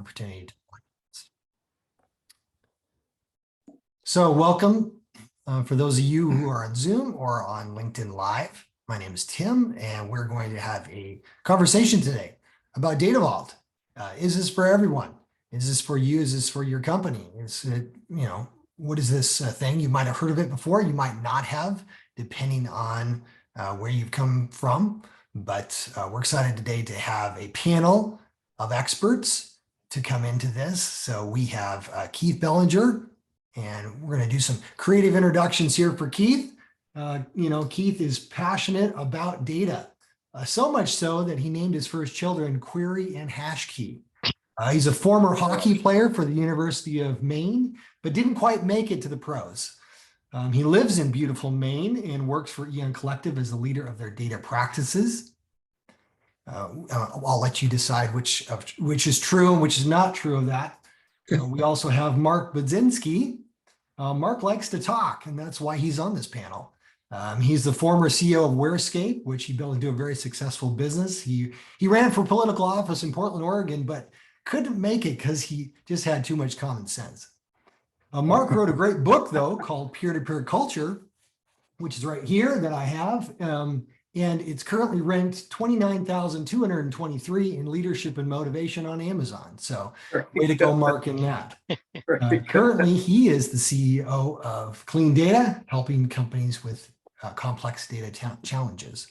opportunity to play. So welcome for those of you who are on Zoom or on LinkedIn Live. My name is Tim, and we're going to have a conversation today about Data Vault. Is this for everyone? Is this for you? Is this for your company? Is it, what is this thing? You might have heard of it before. You might not have, depending on where you've come from. But we're excited today to have a panel of experts to come into this. So we have Keith Bellinger, and we're going to do some creative introductions here for Keith. Keith is passionate about data, so much so that he named his first children Query and Hashkey. He's a former hockey player for the University of Maine, but didn't quite make it to the pros. He lives in beautiful Maine and works for Eon Collective as the leader of their data practices. I'll let you decide which is true and which is not true of that. We also have Mark Budzinski. Mark likes to talk, and that's why he's on this panel. He's the former CEO of Wearscape, which he built into a very successful business. He ran for political office in Portland, Oregon, but couldn't make it because he just had too much common sense. Mark wrote a great book, though, called Peer-to-Peer Culture, which is right here that I have. And it's currently ranked 29,223 in leadership and motivation on Amazon. So way to go, Mark, in that. Currently, he is the CEO of Clean Data, helping companies with complex data challenges.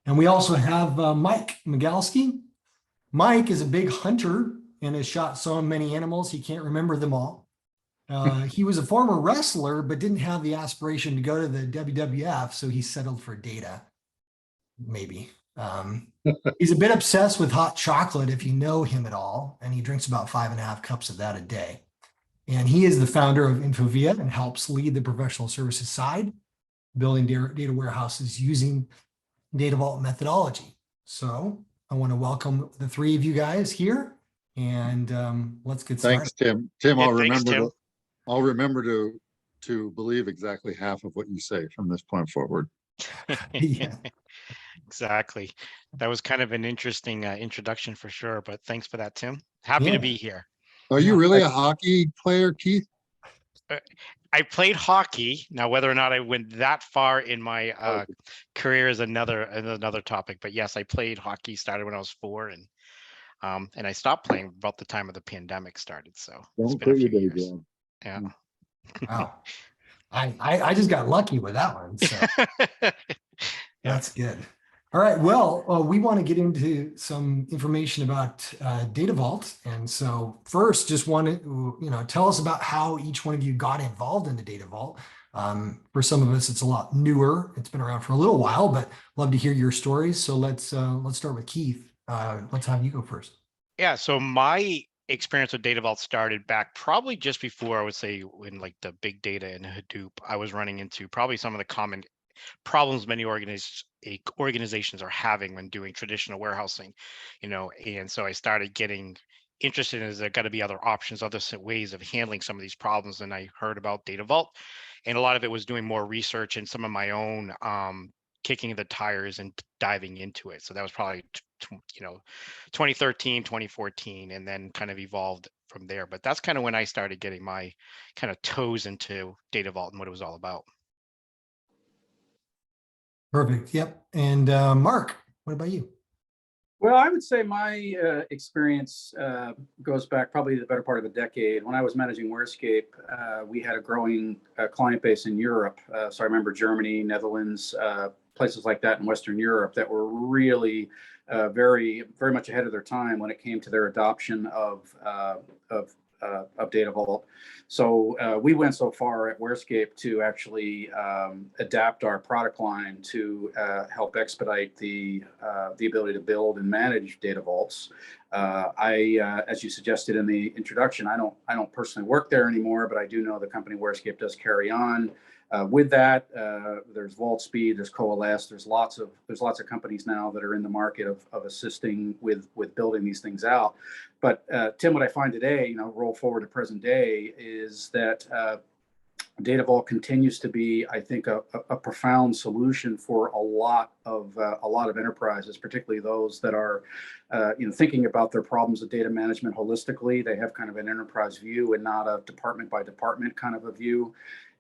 And we also have Mike Migalski. Mike is a big hunter and has shot so many animals, he can't remember them all. He was a former wrestler, but didn't have the aspiration to go to the WWF, so he settled for data, maybe. He's a bit obsessed with hot chocolate, if you know him at all, and he drinks about 5.5 cups of that a day. And he is the founder of Infovia and helps lead the professional services side, building data warehouses using Data Vault methodology. So I want to welcome the three of you guys here, and let's get started. Thanks, Tim. Tim, I'll remember to believe exactly half of what you say from this point forward. Yeah. Exactly. That was kind of an interesting introduction for sure, but thanks for that, Tim. Happy to be here. Are you really a hockey player, Keith? I played hockey. Now, whether or not I went that far in my career is another topic. But yes, I played hockey. Started when I was 4, and I stopped playing about the time of the pandemic started. So it's been a few years. Yeah. Wow. I just got lucky with that one. So that's good. All right. Well, we want to get into some information about Data Vault. And so first, just want to, tell us about how each one of you got involved in the Data Vault. For some of us, it's a lot newer. It's been around for a little while, but love to hear your stories. So let's start with Keith. Let's have you go first. Yeah. So my experience with Data Vault started back probably just before, I would say, when like the big data and Hadoop, I was running into probably some of the common problems many organizations are having when doing traditional warehousing, and so I started getting interested in, is there got to be other options, other ways of handling some of these problems, and I heard about Data Vault, and a lot of it was doing more research and some of my own kicking the tires and diving into it. So that was probably 2013, 2014, and then kind of evolved from there. But that's kind of when I started getting my kind of toes into Data Vault and what it was all about. Perfect. Yep. And Mark, what about you? Well, I would say my experience goes back probably the better part of a decade. When I was managing Wearscape, we had a growing client base in Europe. So I remember Germany, Netherlands, places like that in Western Europe that were really very much ahead of their time when it came to their adoption of Data Vault. So we went so far at Wearscape to actually adapt our product line to help expedite the ability to build and manage Data Vaults. As you suggested in the introduction, I don't personally work there anymore, but I do know the company Wearscape does carry on. With that, there's VaultSpeed, there's Coalesce, there's lots of companies now that are in the market of assisting with building these things out. But Tim, what I find today, roll forward to present day, is that Data Vault continues to be, I think, a profound solution for a lot of enterprises, particularly those that are, thinking about their problems of data management holistically. They have kind of an enterprise view and not a department by department kind of a view.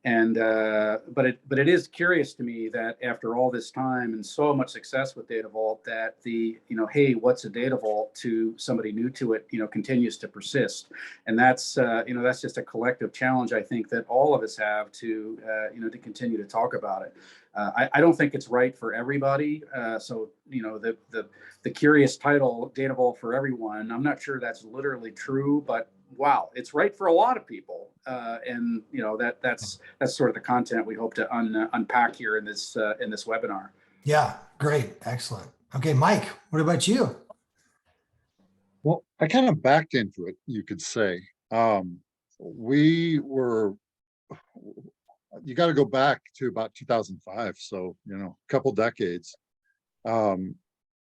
And but it is curious to me that after all this time and so much success with Data Vault, that the hey, what's a Data Vault to somebody new to it continues to persist. And that's that's just a collective challenge, I think, that all of us have to to continue to talk about it. I don't think it's right for everybody. So the curious title, Data Vault for everyone, I'm not sure that's literally true, but wow, it's right for a lot of people. And that's sort of the content we hope to unpack here in this webinar. Yeah, great. Excellent. Okay, Mike, what about you? Well, I kind of backed into it, you could say. We were, you got to go back to about 2005. So, a couple decades.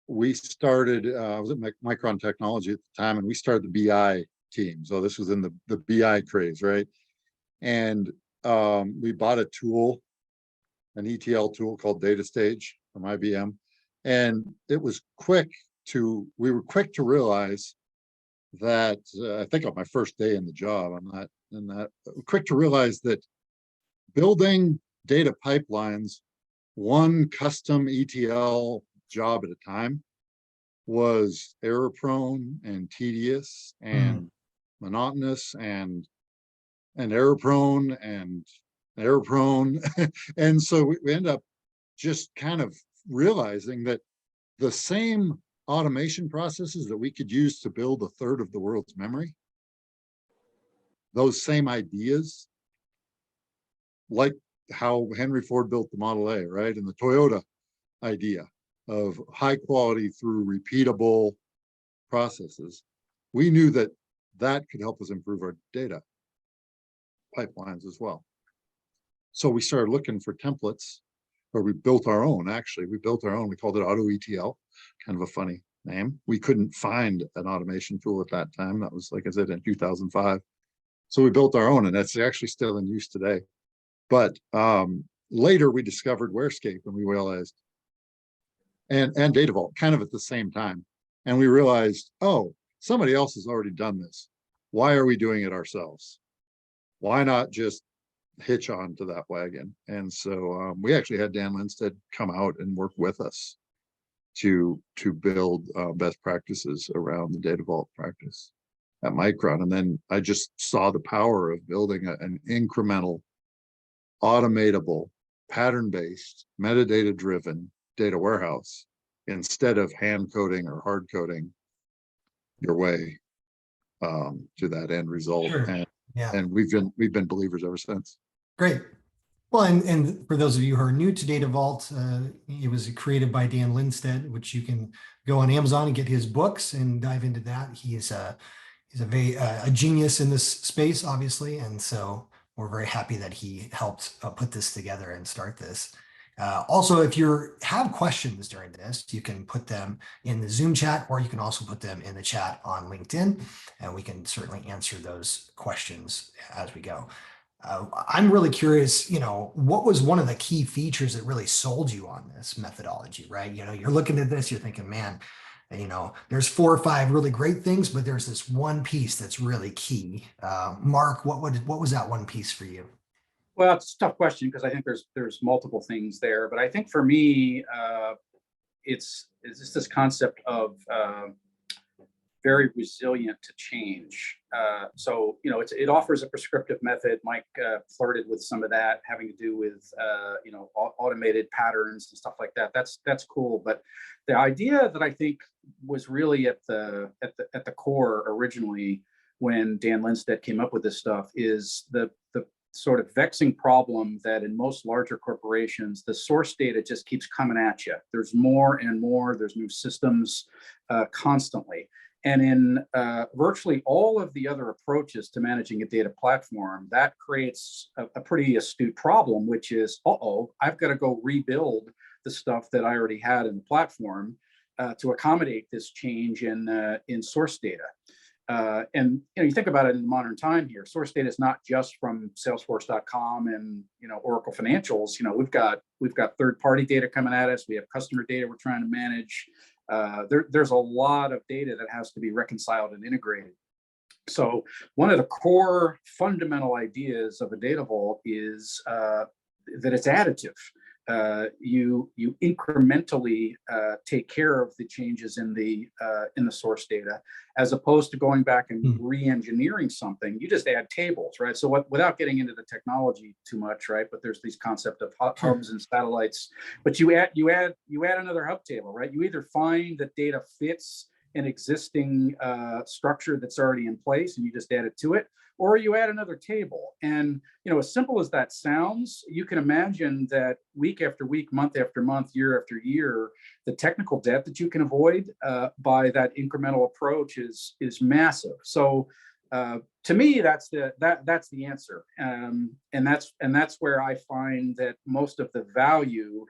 We started, I was at Micron Technology at the time, and we started the BI team. So this was in the BI craze, right? And we bought a tool, an ETL tool called DataStage from IBM. And it was we were quick to realize that, I think on my first day in the job, quick to realize that building data pipelines, one custom ETL job at a time, was error prone and tedious and monotonous and error prone and error prone. And so we end up just kind of realizing that the same automation processes that we could use to build a third of the world's memory, those same ideas, like how Henry Ford built the Model A, right? And the Toyota idea of high quality through repeatable processes. We knew that could help us improve our data pipelines as well. So we started looking for templates, or we built our own, actually. We built our own, we called it Auto ETL, kind of a funny name. We couldn't find an automation tool at that time. That was, like I said, in 2005. So we built our own, and that's actually still in use today. But later we discovered Warescape, and we realized, and Data Vault kind of at the same time. And we realized, oh, somebody else has already done this. Why are we doing it ourselves? Why not just hitch on to that wagon? And so we actually had Dan Lindstedt come out and work with us to build best practices around the Data Vault practice at Micron. And then I just saw the power of building an incremental, automatable, pattern-based, metadata-driven data warehouse instead of hand coding or hard coding your way to that end result. Sure. And we've been believers ever since. Great. Well, and for those of you who are new to Data Vault, it was created by Dan Lindstedt, which you can go on Amazon and get his books and dive into that. He's a genius in this space, obviously, and so we're very happy that he helped put this together and start this. Also, if you have questions during this, you can put them in the Zoom chat, or you can also put them in the chat on LinkedIn, and we can certainly answer those questions as we go. I'm really curious, what was one of the key features that really sold you on this methodology, right? You're looking at this, you're thinking, man, there's 4 or 5 really great things, but there's this one piece that's really key. Mark, what was that one piece for you? Well, it's a tough question because I think there's multiple things there, but I think for me, it's just this concept of very resilient to change. So it offers a prescriptive method. Mike flirted with some of that, having to do with automated patterns and stuff like that. That's cool, but the idea that I think was really at the core originally when Dan Lindstedt came up with this stuff is the sort of vexing problem that in most larger corporations, the source data just keeps coming at you. There's more and more, there's new systems constantly. And in virtually all of the other approaches to managing a data platform, that creates a pretty astute problem, which is, I've got to go rebuild the stuff that I already had in the platform to accommodate this change in source data. And you think about it in modern time here, source data is not just from Salesforce.com and Oracle Financials. We've got third-party data coming at us. We have customer data we're trying to manage. There's a lot of data that has to be reconciled and integrated. So one of the core fundamental ideas of a data vault is that it's additive. You incrementally take care of the changes in the source data, as opposed to going back and re-engineering something. You just add tables, right? So without getting into the technology too much, right? But there's these concept of hubs and satellites. But you add another hub table, right? You either find that data fits an existing structure that's already in place and you just add it to it, or you add another table. And as simple as that sounds, you can imagine that week after week, month after month, year after year, the technical debt that you can avoid by that incremental approach is massive. So to me, that's the answer, and that's where I find that most of the value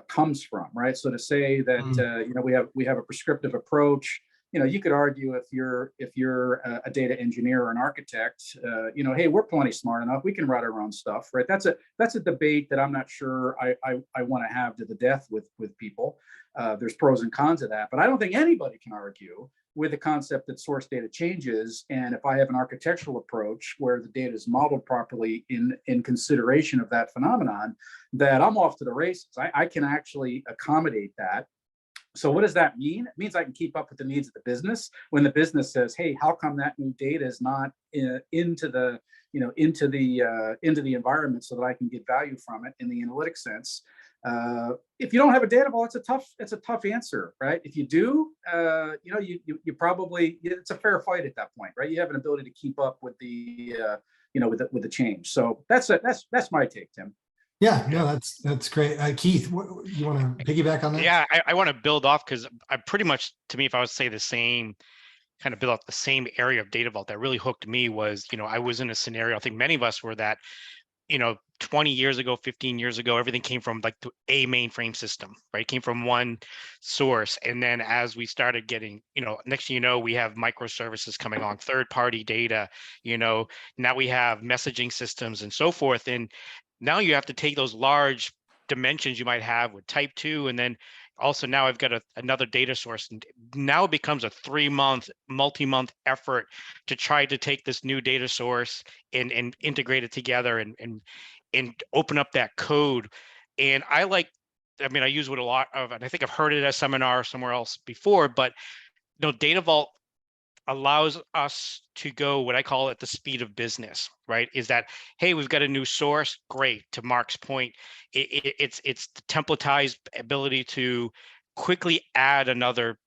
comes from, right? So to say that we have a prescriptive approach. You could argue if you're a data engineer or an architect, hey, we're plenty smart enough. We can write our own stuff, right? That's a debate that I'm not sure I want to have to the death with people. There's pros and cons of that, but I don't think anybody can argue with the concept that source data changes. And if I have an architectural approach where the data is modeled properly in consideration of that phenomenon, that I'm off to the races. I can actually accommodate that. So what does that mean? It means I can keep up with the needs of the business. When the business says, "Hey, how come that new data is not into the environment so that I can get value from it in the analytics sense?" If you don't have a data vault, it's a tough answer, right? If you do, you probably, it's a fair fight at that point, right? You have an ability to keep up with the with the change. So that's my take, Tim. Yeah, no, that's great. Keith, you want to piggyback on that? Yeah, I want to build off, because I pretty much, to me, if I was to say the same, kind of build off the same area of Data Vault that really hooked me was, I was in a scenario, I think many of us were, that 20 years ago, 15 years ago, everything came from like a mainframe system, right? It came from one source. And then as we started getting, next thing you know, we have microservices coming on, third-party data, now we have messaging systems and so forth. And now you have to take those large dimensions you might have with type 2, and then also now I've got another data source, and now it becomes a 3-month, multi-month effort to try to take this new data source and integrate it together and open up that code. And I use it a lot of, and I think I've heard it at a seminar somewhere else before, but Data Vault allows us to go, what I call it, the speed of business, right? Is that, hey, we've got a new source, great. To Mark's point, it's the templatized ability to quickly add another,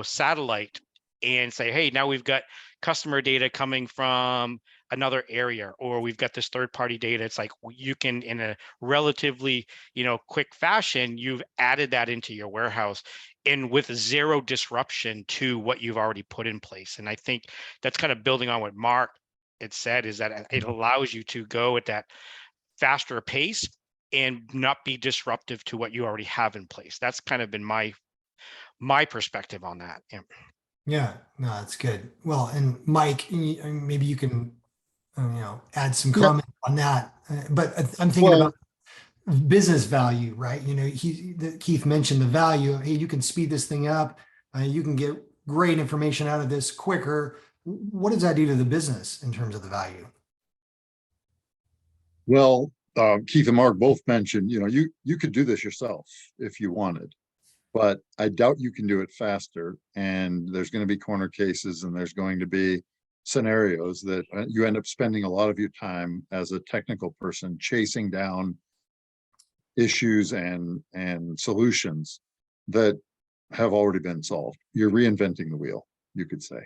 satellite and say, hey, now we've got customer data coming from another area, or we've got this third-party data. It's like you can, in a relatively, quick fashion, you've added that into your warehouse, and with zero disruption to what you've already put in place. And I think that's kind of building on what Mark had said, is that it allows you to go at that faster pace and not be disruptive to what you already have in place. That's kind of been my perspective on that. Yeah, no, that's good. Well, and Mike, maybe you can, add some comment on that. But I'm thinking about business value, right? Keith mentioned the value. Hey, you can speed this thing up. You can get great information out of this quicker. What does that do to the business in terms of the value? Well, Keith and Mark both mentioned, you could do this yourself if you wanted, but I doubt you can do it faster. And there's going to be corner cases, and there's going to be scenarios that you end up spending a lot of your time as a technical person chasing down issues and solutions that have already been solved. You're reinventing the wheel, you could say.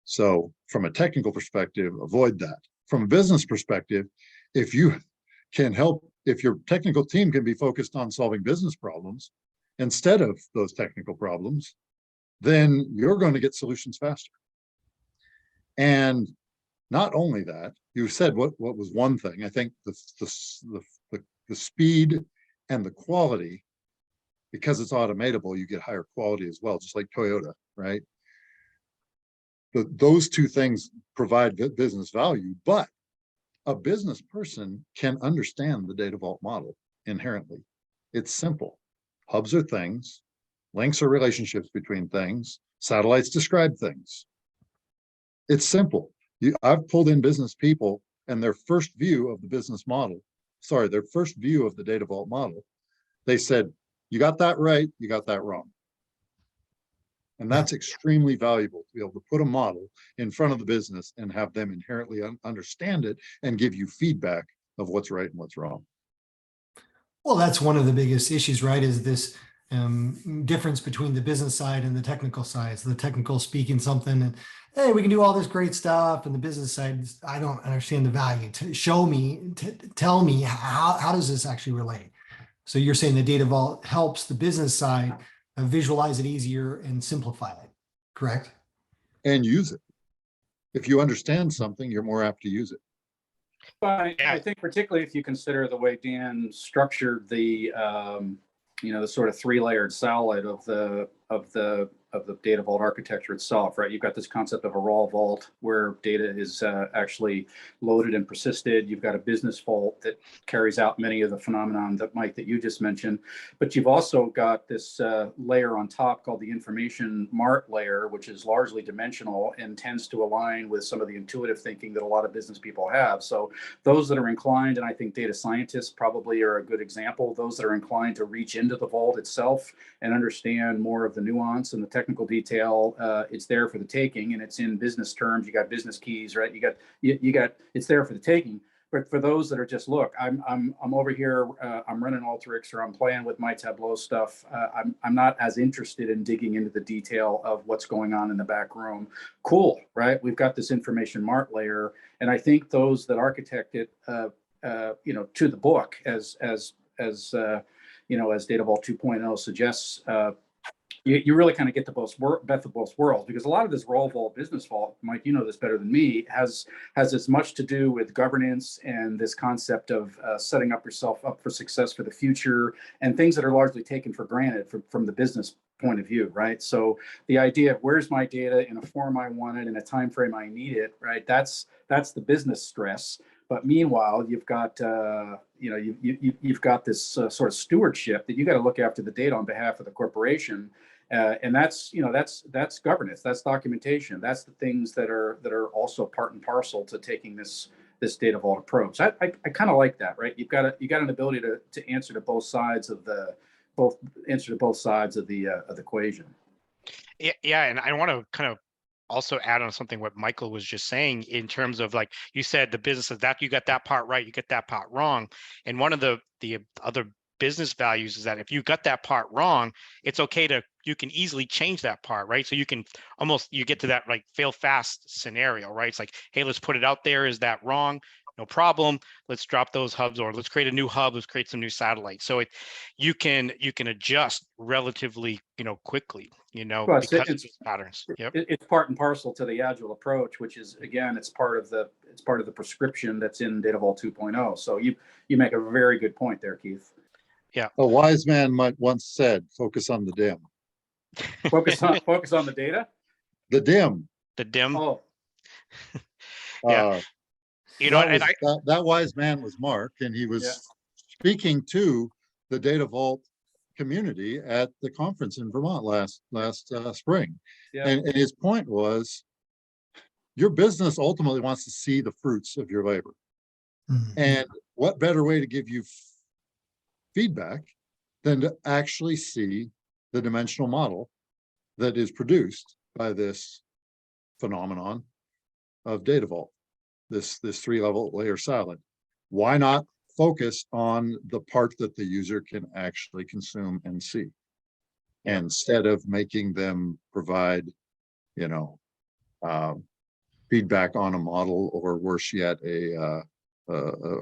So from a technical perspective, avoid that. From a business perspective, if you can help, if your technical team can be focused on solving business problems instead of those technical problems, then you're going to get solutions faster. And not only that, you said what was one thing. I think the speed and the quality, because it's automatable, you get higher quality as well, just like Toyota, right? those two things provide business value, but a business person can understand the data vault model inherently. It's simple. Hubs are things, links are relationships between things, satellites describe things. It's simple. I've pulled in business people and their first view of the business model, their first view of the data vault model, they said, you got that right, you got that wrong. And that's extremely valuable to be able to put a model in front of the business and have them inherently understand it and give you feedback of what's right and what's wrong. Well, that's one of the biggest issues, right? Is this difference between the business side and the technical side. So the technical speaking something and, hey, we can do all this great stuff. And the business side, I don't understand the value. To show me, tell me how does this actually relate? So you're saying the data vault helps the business side visualize it easier and simplify it, correct? And use it. If you understand something, you're more apt to use it. But I think particularly if you consider the way Dan structured the, the sort of three-layered salad of the data vault architecture itself, right? You've got this concept of a raw vault where data is actually loaded and persisted. You've got a business vault that carries out many of the phenomenon that Mike, that you just mentioned, but you've also got this layer on top called the information mart layer, which is largely dimensional and tends to align with some of the intuitive thinking that a lot of business people have. So those that are inclined, and I think data scientists probably are a good example, those that are inclined to reach into the vault itself and understand more of the nuance and the technical detail, it's there for the taking, and it's in business terms. You got business keys, right? You got it's there for the taking. But for those that are just, look, I'm over here, I'm running Alteryx, or I'm playing with my Tableau stuff. I'm not as interested in digging into the detail of what's going on in the back room. Cool, right? We've got this information mart layer, and I think those that architect it, to the book, as Data Vault 2.0 suggests, you really kind of get the best of both worlds, because a lot of this raw vault, business vault, Mike, you know this better than me, has as much to do with governance and this concept of setting up yourself up for success for the future, and things that are largely taken for granted from the business point of view, right? So the idea of where's my data in a form I want it, in a time frame I need it, right? That's the business stress. But meanwhile, you've got you've got this sort of stewardship that you got to look after the data on behalf of the corporation, and that's governance, that's documentation, that's the things that are also part and parcel to taking this data vault approach. I kind of like that, right? You got an ability to answer to both sides of the equation. Yeah, and I want to kind of also add on something what Michael was just saying, in terms of, like you said, the business is that you got that part right, you get that part wrong. And one of the other business values is that if you got that part wrong, it's okay you can easily change that part, right? So you get to that like fail fast scenario, right? It's like, hey, let's put it out there. Is that wrong? No problem. Let's drop those hubs, or let's create a new hub. Let's create some new satellites. So you can adjust relatively, quickly, Well, because of these patterns. Yep. It's part and parcel to the agile approach, which is, again, it's part of the prescription that's in Data Vault 2.0. So you make a very good point there, Keith. Yeah. A wise man once said, focus on the dim. Focus on the data. The dim. The dim. Oh, yeah. That wise man was Mark, and he was speaking to the Data Vault community at the conference in Vermont last spring. yeah. And his point was, your business ultimately wants to see the fruits of your labor. Mm-hmm. And what better way to give you feedback than to actually see the dimensional model that is produced by this phenomenon of Data Vault, this three-level layer salad. Why not focus on the part that the user can actually consume and see, instead of making them provide, feedback on a model, or worse yet, a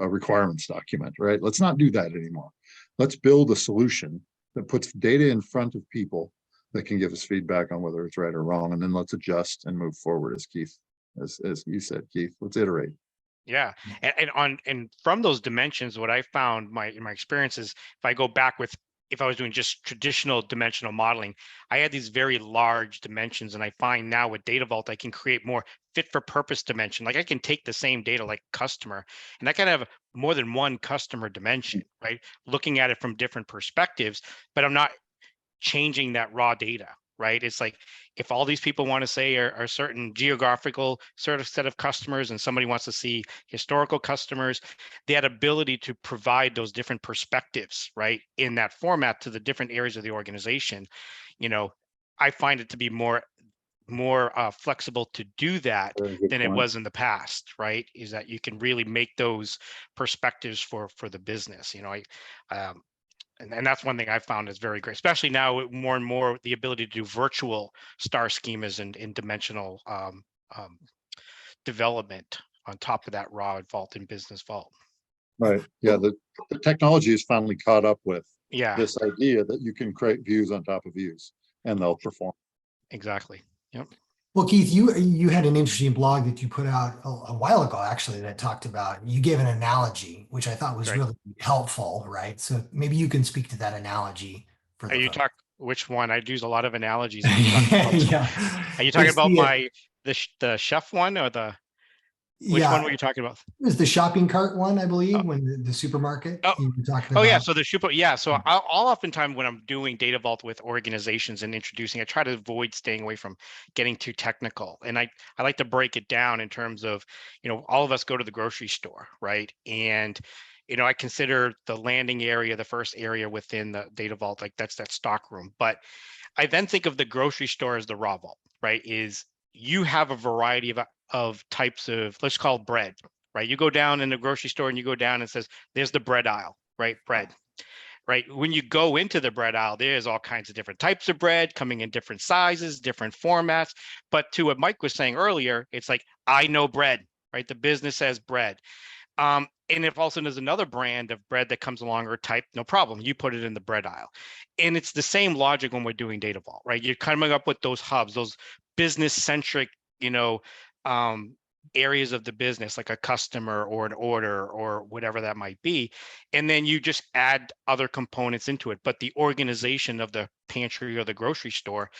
requirements document, right? Let's not do that anymore. Let's build a solution that puts data in front of people that can give us feedback on whether it's right or wrong, and then let's adjust and move forward, as you said, Keith. Let's iterate. Yeah, and from those dimensions, what I found in my experience is, if I go back with if I was doing just traditional dimensional modeling, I had these very large dimensions. And I find now with Data Vault, I can create more fit for purpose dimension. Like I can take the same data like customer, and I can have more than one customer dimension, right? Looking at it from different perspectives, but I'm not changing that raw data, right? It's like if all these people want to say are certain geographical sort of set of customers and somebody wants to see historical customers, that ability to provide those different perspectives, right, in that format to the different areas of the organization, you know, I find it to be more flexible to do that Very good than it point. was in the past, right? Is that you can really make those perspectives for the business. And that's one thing I found is very great, especially now more and more the ability to do virtual star schemas and in dimensional development on top of that raw vault and business vault. Right. Yeah. The technology is finally caught up with Yeah, this idea that you can create views on top of views and they'll perform. exactly. Yep. Well, Keith, you had an interesting blog that you put out a while ago, actually, that talked about, you gave an analogy, which I thought was Right. really helpful, right? So maybe you can speak to that analogy for Are the you folks. talk which one? I use a lot of analogies. Are you talking about Yeah. are you talking It's about the, the chef one or which one yeah, were you talking about? it was the shopping cart one, I Uh, believe, when the supermarket oh, you were talking Oh yeah, about. so the Shupo, yeah. So I'll oftentimes when I'm doing Data Vault with organizations and introducing, I try to avoid staying away from getting too technical. And I like to break it down in terms of, all of us go to the grocery store, right? And I consider the landing area, the first area within the Data Vault, like that's that stock room. But I then think of the grocery store as the raw vault, right? Is you have a variety of types of, let's call it bread, right? You go down in the grocery store and you go down and it says, there's the bread aisle, right? Bread, right? When you go into the bread aisle, there's all kinds of different types of bread coming in different sizes, different formats. But to what Mike was saying earlier, it's like, I know bread, right? The business says bread. And if also there's another brand of bread that comes along or type, no problem. You put it in the bread aisle. And it's the same logic when we're doing Data Vault, right? You're coming up with those hubs, those business centric, um, areas of the business, like a customer or an order or whatever that might be. And then you just add other components into it. But the organization of the pantry or the grocery store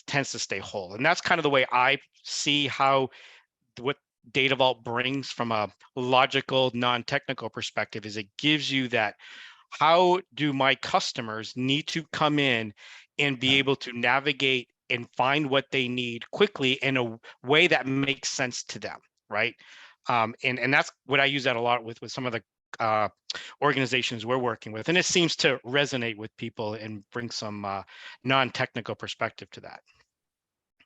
tends to stay whole. And that's kind of the way I see what Data Vault brings from a logical, non-technical perspective is it gives you that, how do my customers need to come in and be able to navigate and find what they need quickly in a way that makes sense to them, right? And that's what I use that a lot with some of the organizations we're working with, and it seems to resonate with people and bring some non-technical perspective to that.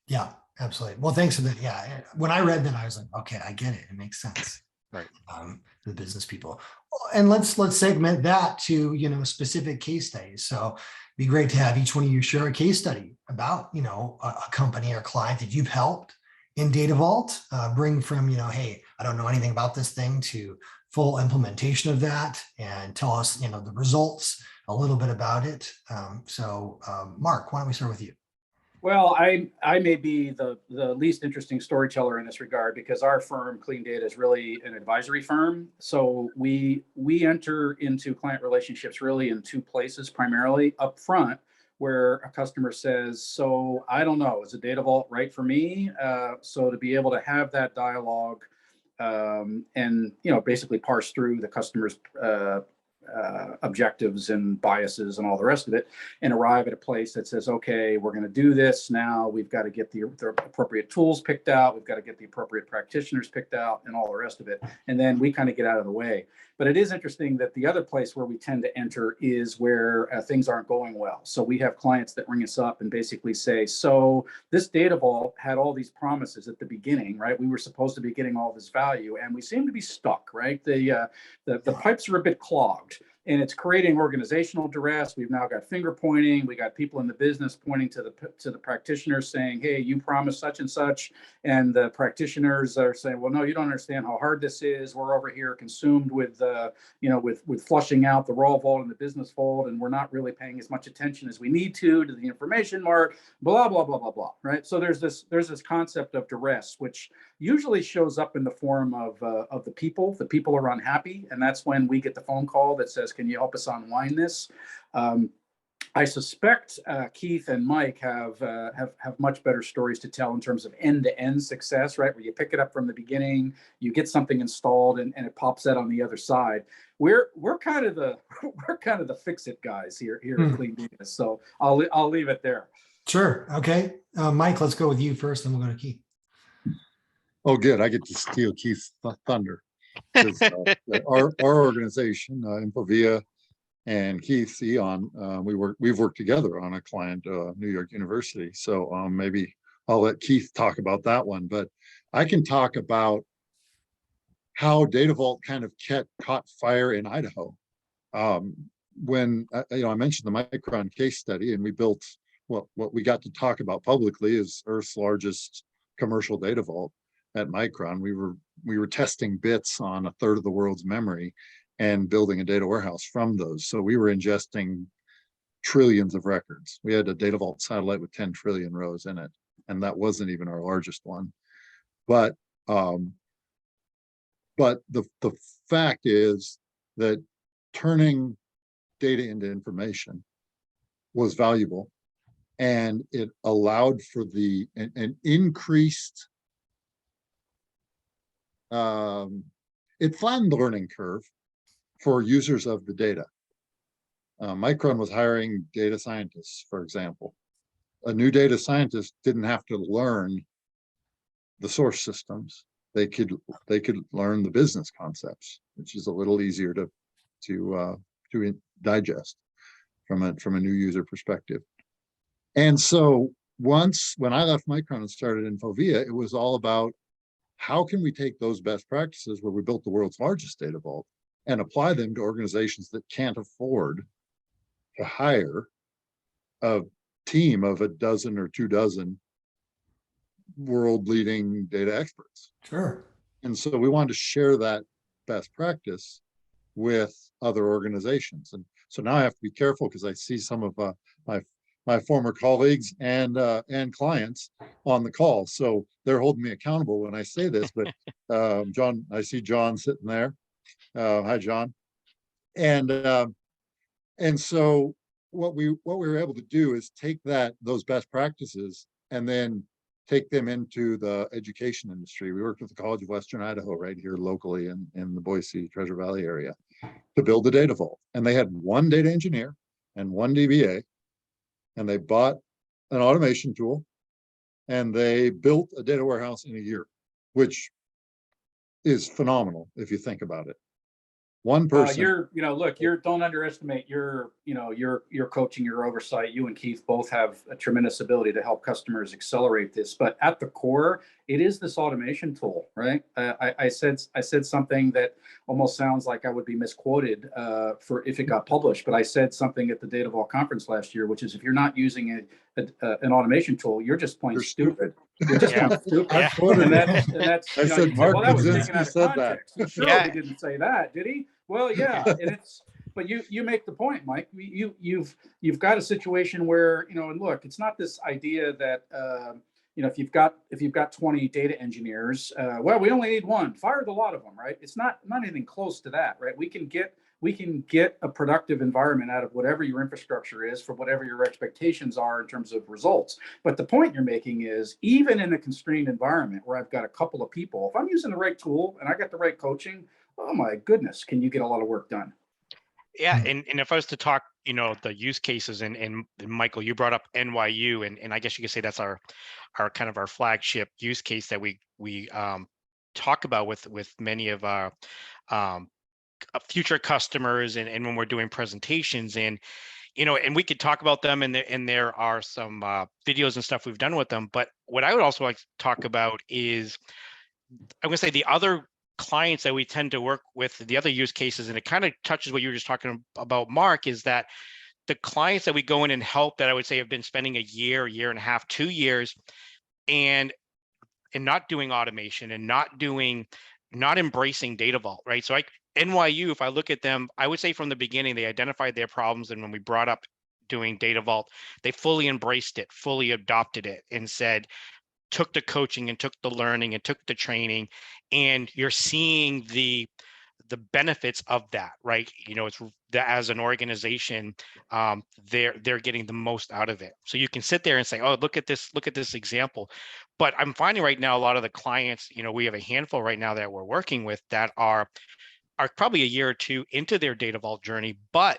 Yeah, absolutely. Well, thanks for that. Yeah. When I read that, I was like, okay, I get it. It makes sense. Right. For the business people. And let's segment that to, specific case studies. So it'd be great to have each one of you share a case study about, a company or client that you've helped in Data Vault, bring from, hey, I don't know anything about this thing to full implementation of that, and tell us, the results, a little bit about it. So Mark, why don't we start with you? Well, I may be the least interesting storyteller in this regard because our firm, Clean Data, is really an advisory firm. So we enter into client relationships really in two places, primarily up front, where a customer says, so I don't know, is a Data Vault right for me? So to be able to have that dialogue and basically parse through the customer's objectives and biases and all the rest of it, and arrive at a place that says, okay, we're going to do this now. We've got to get the appropriate tools picked out. We've got to get the appropriate practitioners picked out and all the rest of it. And then we kind of get out of the way. But it is interesting that the other place where we tend to enter is where things aren't going well. So we have clients that ring us up and basically say, so this Data Vault had all these promises at the beginning, right? We were supposed to be getting all this value and we seem to be stuck, right? The pipes are a bit clogged. And it's creating organizational duress. We've now got finger pointing. We got people in the business pointing to the practitioners saying, hey, you promised such and such. And the practitioners are saying, well, no, you don't understand how hard this is. We're over here consumed with, with flushing out the raw vault and the business vault. And we're not really paying as much attention as we need to the information mark, blah, blah, blah, blah, blah. Right. So there's this concept of duress, which, usually shows up in the form of the people. The people are unhappy, and that's when we get the phone call that says, "Can you help us unwind this?" I suspect Keith and Mike have much better stories to tell in terms of end-to-end success, right? Where you pick it up from the beginning, you get something installed, and it pops out on the other side. We're kind of the we're kind of the fix-it guys here at Clean Data. So I'll leave it there. Sure. Okay. Mike, let's go with you first, then we'll go to Keith. Oh, good. I get to steal Keith's thunder. 'Cause, our organization, Infovia, and Keith Eon, we've worked together on a client, New York University. So maybe I'll let Keith talk about that one, but I can talk about how Data Vault kind of caught fire in Idaho. When I mentioned the Micron case study, and we built what we got to talk about publicly is Earth's largest commercial data vault at Micron. We were testing bits on a third of the world's memory and building a data warehouse from those. So we were ingesting trillions of records. We had a Data Vault satellite with 10 trillion rows in it, and that wasn't even our largest one. But the fact is that turning data into information was valuable, and it allowed for an increased, it flattened the learning curve for users of the data. Micron was hiring data scientists, for example. A new data scientist didn't have to learn the source systems. They could learn the business concepts, which is a little easier to digest from a new user perspective. And so when I left Micron and started Infovia, it was all about how can we take those best practices where we built the world's largest data vault and apply them to organizations that can't afford to hire a team of a dozen or 24 world leading data experts. Sure. And so we wanted to share that best practice with other organizations. And so now I have to be careful because I see some of my former colleagues and clients on the call. So they're holding me accountable when I say this, but John, I see John sitting there. Hi, John. And so what we were able to do is take those best practices and then take them into the education industry. We worked with the College of Western Idaho right here locally in the Boise, Treasure Valley area to build the data vault. And they had one data engineer and one DBA, and they bought an automation tool and they built a data warehouse in a year, which is phenomenal if you think about it. One person. Don't underestimate your coaching, your oversight. You and Keith both have a tremendous ability to help customers accelerate this. But at the core, it is this automation tool, right? I said something that almost sounds like I would be misquoted for if it got published. But I said something at the Data Vault conference last year, which is if you're not using an automation tool, you're just plain stupid. You're just plain stupid. I quoted And that's I said, Mark well, that was Brzezinski taken out of said that. context. Surely he didn't say that, did he? Well, yeah, and but you make the point, Mike. You've got a situation where, and look, it's not this idea that if you've got 20 data engineers, well, we only need one. Fire the lot of them, right? It's not anything close to that, right? We can get a productive environment out of whatever your infrastructure is for whatever your expectations are in terms of results. But the point you're making is even in a constrained environment where I've got a couple of people, if I'm using the right tool and I got the right coaching, oh my goodness, can you get a lot of work done? Yeah, and if I was to talk, the use cases, and Michael, you brought up NYU, and I guess you could say that's our kind of our flagship use case that we talk about with many of our future customers, and when we're doing presentations, and we could talk about them, and there are some videos and stuff we've done with them. But what I would also like to talk about is, I'm going to say, the other clients that we tend to work with, the other use cases, and it kind of touches what you were just talking about, Mark, is that the clients that we go in and help that I would say have been spending a year and a half, 2 years, and not doing automation and not embracing Data Vault, right? So NYU, if I look at them, I would say from the beginning, they identified their problems. And when we brought up doing Data Vault, they fully embraced it, fully adopted it, and said, took the coaching and took the learning and took the training, and you're seeing the benefits of that, right? It's that as an organization, they're getting the most out of it. So you can sit there and say, oh, look at this example. But I'm finding right now a lot of the clients, we have a handful right now that we're working with that are probably a year or two into their Data Vault journey, but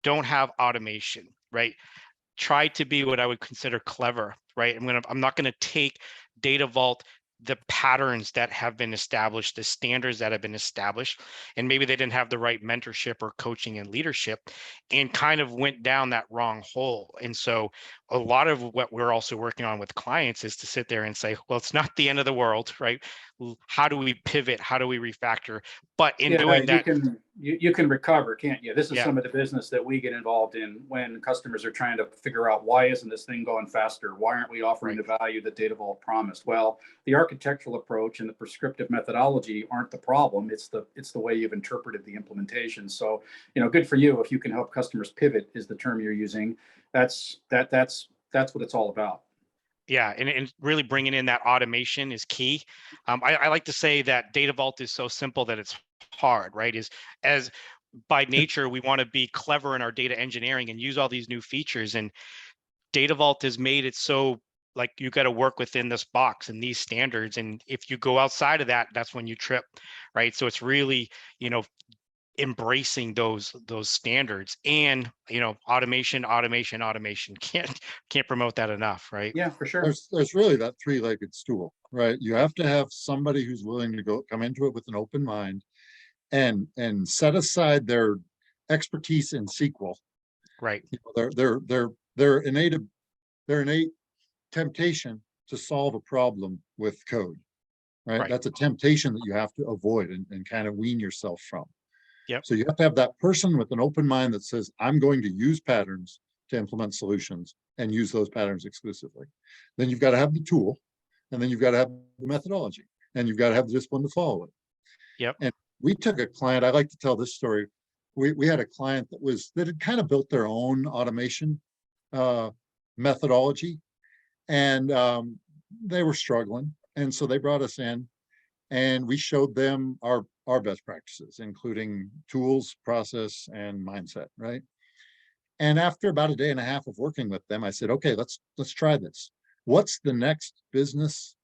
don't have automation, right? Try to be what I would consider clever, right? I'm not gonna take Data Vault, the patterns that have been established, the standards that have been established, and maybe they didn't have the right mentorship or coaching and leadership, and kind of went down that wrong hole. And so a lot of what we're also working on with clients is to sit there and say, well, it's not the end of the world, right? How do we pivot? How do we refactor? But in doing that, you can recover, can't you? This is yeah, some of the business that we get involved in when customers are trying to figure out, why isn't this thing going faster? Why aren't we offering right. the value that Data Vault promised? Well, the architectural approach and the prescriptive methodology aren't the problem. It's the way you've interpreted the implementation. So, good for you if you can help customers pivot, is the term you're using. That's what it's all about. Yeah, and really bringing in that automation is key. I like to say that Data Vault is so simple that it's hard, right? As by nature, we want to be clever in our data engineering and use all these new features. And Data Vault has made it so, like, you got to work within this box and these standards. And if you go outside of that, that's when you trip, right? So it's really, embracing those standards, and automation can't promote that enough, right? Yeah, for sure. There's really that three-legged stool, right? You have to have somebody who's willing to come into it with an open mind and set aside their expertise in SQL. Right. Their innate temptation to solve a problem with code, right? That's a temptation that you have to avoid and kind of wean yourself from. Yep. So you have to have that person with an open mind that says, I'm going to use patterns to implement solutions and use those patterns exclusively. Then you've got to have the tool, and then you've got to have the methodology, and you've got to have the discipline to follow it. Yep. And we took a client, I like to tell this story. We had a client that had kind of built their own automation methodology, and they were struggling. And so they brought us in, and we showed them our best practices, including tools, process, and mindset, right? And after about a day and a half of working with them, I said, okay, let's try this. What's the next business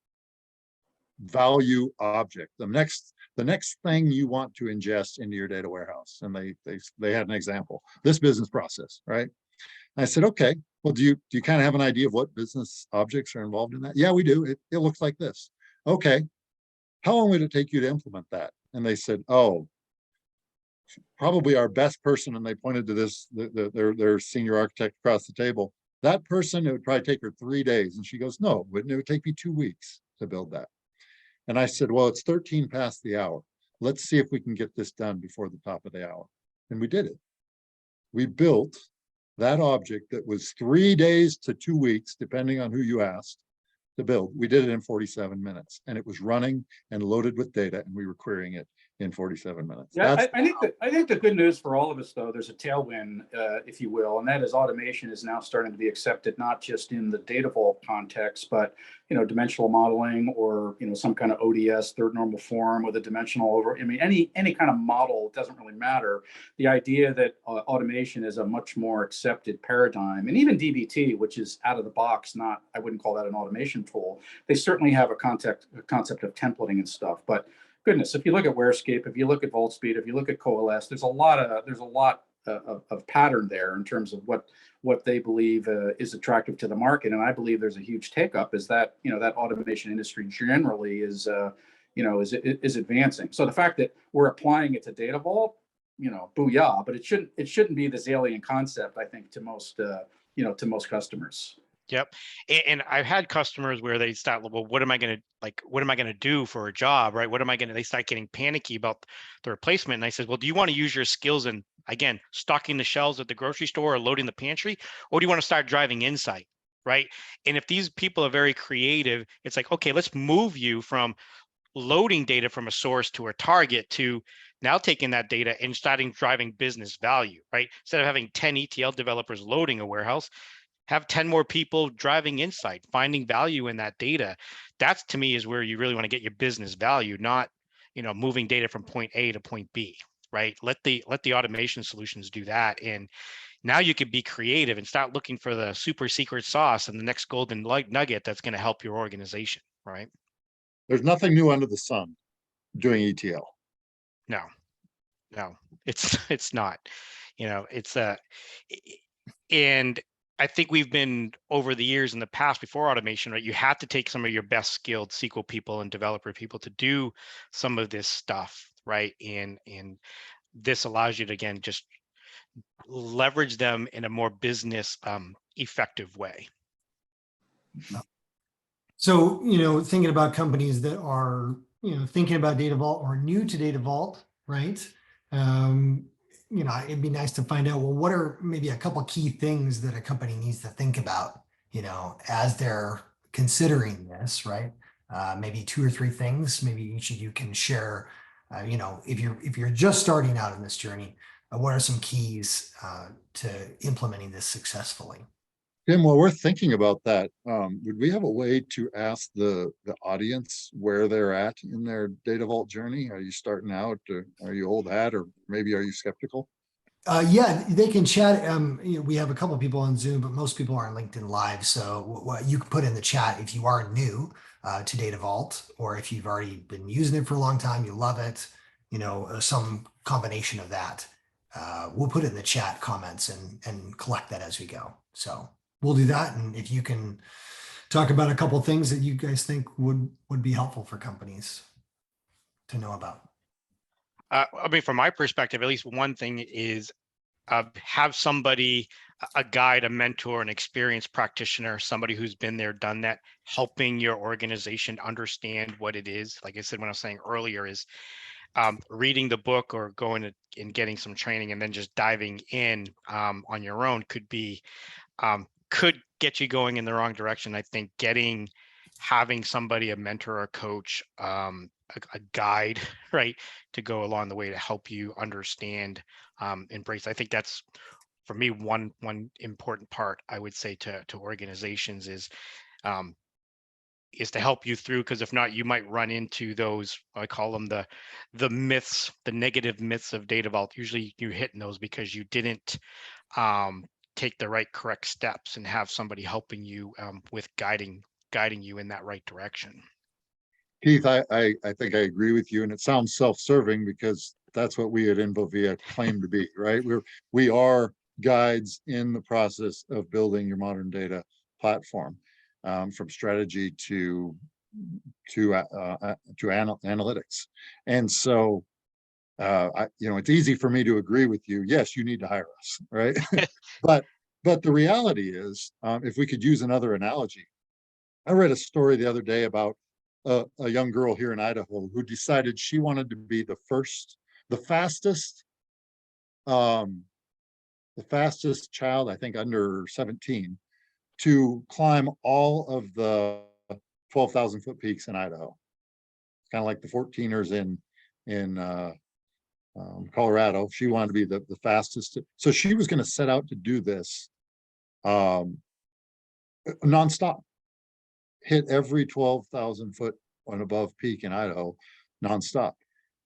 value object? The next thing you want to ingest into your data warehouse? And they had an example, this business process, right? And I said, okay, well, do you kind of have an idea of what business objects are involved in that? Yeah, we do. It looks like this. Okay. How long would it take you to implement that? And they said, oh, probably our best person. And they pointed to this, their senior architect across the table. That person, it would probably take her 3 days. And she goes, no, wouldn't it? Would take me 2 weeks to build that. And I said, well, it's 13 past the hour. Let's see if we can get this done before the top of the hour. And we did it. We built that object that was 3 days to 2 weeks, depending on who you asked, to build. We did it in 47 minutes, and it was running and loaded with data, and we were querying it in 47 minutes. Yeah, I think the good news for all of us, though, there's a tailwind, if you will, and that is automation is now starting to be accepted, not just in the Data Vault context, but dimensional modeling, or some kind of ODS, third normal form, with a dimensional over. I mean, any kind of model, doesn't really matter. The idea that automation is a much more accepted paradigm, and even DBT, which is out of the box, I wouldn't call that an automation tool. They certainly have a concept of templating and stuff, but goodness, if you look at Warescape, if you look at VaultSpeed, if you look at Coalesce, there's a lot of pattern there in terms of what they believe is attractive to the market. And I believe there's a huge take up, is that that automation industry generally is advancing. So the fact that we're applying it to Data Vault, booyah, but it shouldn't be this alien concept, I think, to most customers. Yep. And I've had customers where they start, well, what am I going to do for a job, right? They start getting panicky about the replacement. And I said, well, do you want to use your skills in, again, stocking the shelves at the grocery store or loading the pantry? Or do you want to start driving insight, right? And if these people are very creative, it's like, okay, let's move you from loading data from a source to a target to now taking that data and starting driving business value, right? Instead of having 10 ETL developers loading a warehouse, have 10 more people driving insight, finding value in that data. That's, to me, is where you really want to get your business value, not, moving data from point A to point B, right? Let the automation solutions do that. And now you could be creative and start looking for the super secret sauce and the next golden nugget that's going to help your organization, right? There's nothing new under the sun doing ETL. No, it's not. It's and I think we've been over the years in the past before automation, right? You have to take some of your best skilled SQL people and developer people to do some of this stuff, right? And this allows you to, again, just leverage them in a more business effective way. So, thinking about companies that are, thinking about Data Vault or new to Data Vault, right? It'd be nice to find out, well, what are maybe a couple key things that a company needs to think about, as they're considering this, right? Maybe 2 or 3 things, maybe each of you can share, if you're just starting out in this journey, what are some keys to implementing this successfully? Tim, while we're thinking about that, would we have a way to ask the audience where they're at in their Data Vault journey? Are you starting out? Or are you old hat, or maybe are you skeptical? Yeah, they can chat. We have a couple of people on Zoom, but most people are on LinkedIn Live. So what you can put in the chat if you are new to Data Vault, or if you've already been using it for a long time, you love it, some combination of that. We'll put it in the chat comments and collect that as we go. So we'll do that. And if you can talk about a couple of things that you guys think would be helpful for companies to know about. From my perspective, at least one thing is have somebody, a guide, a mentor, an experienced practitioner, somebody who's been there, done that, helping your organization understand what it is. Like I said, when I was saying earlier, is reading the book or going and getting some training and then just diving in on your own could get you going in the wrong direction. I think having somebody, a mentor or coach, a guide, right, to go along the way to help you understand, embrace. I think that's, for me, one important part I would say to organizations is to help you through, because if not, you might run into those, I call them the myths, the negative myths of Data Vault. Usually you're hitting those because you didn't take the correct steps and have somebody helping you with guiding you in that right direction. Keith, I think I agree with you, and it sounds self-serving because that's what we at InfoVia claim to be, right? We are guides in the process of building your modern data platform, from strategy to analytics. And so, it's easy for me to agree with you. Yes, you need to hire us, right? but the reality is, if we could use another analogy, I read a story the other day about a young girl here in Idaho who decided she wanted to be the fastest child, I think under 17, to climb all of the 12,000-foot peaks in Idaho. It's kind of like the 14ers in Colorado. She wanted to be the fastest. So she was going to set out to do this nonstop. Hit every 12,000 foot and above peak in Idaho nonstop.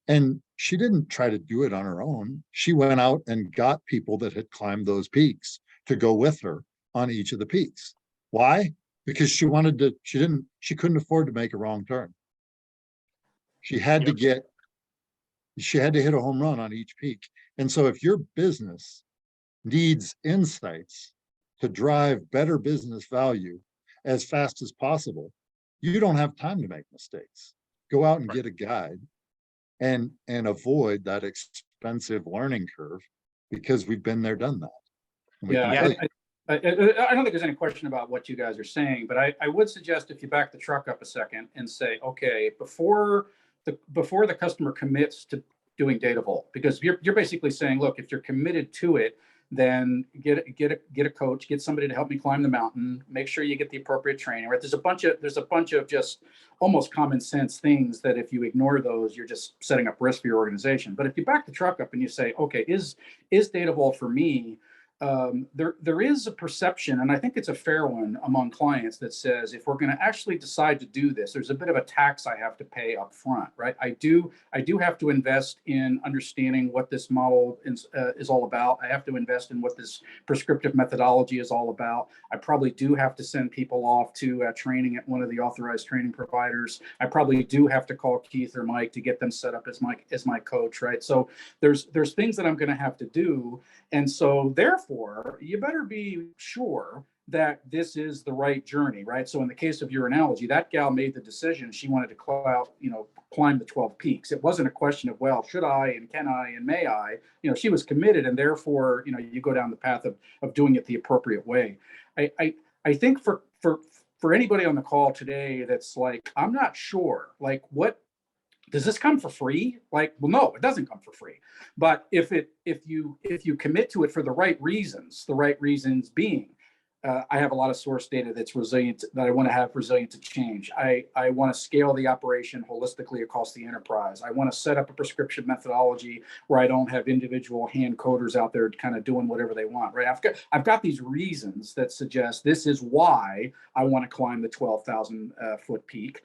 And she didn't try to do it on her own. She went out and got people that had climbed those peaks to go with her on each of the peaks. Why? Because she couldn't afford to make a wrong turn. She had to hit a home run on each peak. And so if your business needs insights to drive better business value as fast as possible, you don't have time to make mistakes. Go out and get a guide and avoid that expensive learning curve, because we've been there, done that. I don't think there's any question about what you guys are saying, but I would suggest if you back the truck up a second and say, okay, before the customer commits to doing Data Vault, because you're basically saying, look, if you're committed to it, then get a coach, get somebody to help me climb the mountain, make sure you get the appropriate training, right? There's a bunch of just almost common sense things that if you ignore those, you're just setting up risk for your organization. But if you back the truck up and you say, okay, is Data Vault for me there is a perception, and I think it's a fair one among clients, that says if we're going to actually decide to do this, there's a bit of a tax I have to pay up front, right? I do have to invest in understanding what this model is all about. I have to invest in what this prescriptive methodology is all about. I probably do have to send people off to training at one of the authorized training providers. I probably do have to call Keith or Mike to get them set up as my coach, right? So there's things that I'm going to have to do. And so therefore, you better be sure that this is the right journey, right? So in the case of your analogy, that gal made the decision. She wanted to climb the 12 peaks. It wasn't a question of, well, should I and can I and may I? She was committed, and therefore, you go down the path of doing it the appropriate way. I think for anybody on the call today that's like, I'm not sure, like, what does this come for free? Like, well, no, it doesn't come for free. But if you commit to it for the right reasons being, I have a lot of source data that's resilient, that I want to have resilient to change. I want to scale the operation holistically across the enterprise. I want to set up a prescription methodology where I don't have individual hand coders out there kind of doing whatever they want, right? I've got these reasons that suggest this is why I want to climb the 12,000 foot peak.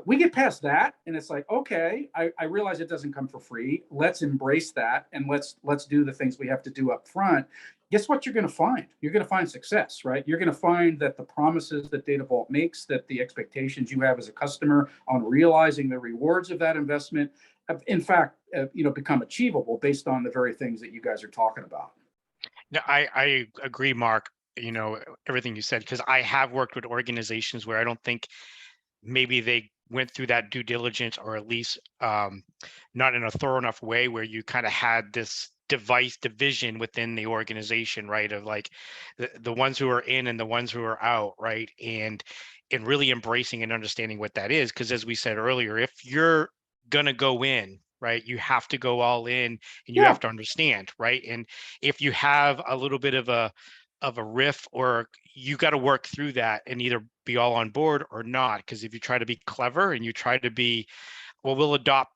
We get past that, and it's like, okay, I realize it doesn't come for free. Let's embrace that, and let's do the things we have to do up front. Guess what you're going to find? You're going to find success, right? You're going to find that the promises that Data Vault makes, that the expectations you have as a customer on realizing the rewards of that investment, have, in fact, become achievable based on the very things that you guys are talking about. No, I agree, Mark. Everything you said, because I have worked with organizations where I don't think maybe they went through that due diligence, or at least not in a thorough enough way, where you kind of had this device division within the organization, right? Of like the ones who are in and the ones who are out, right? And really embracing and understanding what that is. Because as we said earlier, if you're gonna go in, right, you have to go all in, and you have to understand, right? And if you have a little bit of a riff, or you got to work through that and either be all on board or not. Because if you try to be clever and you try to be, well, we'll adopt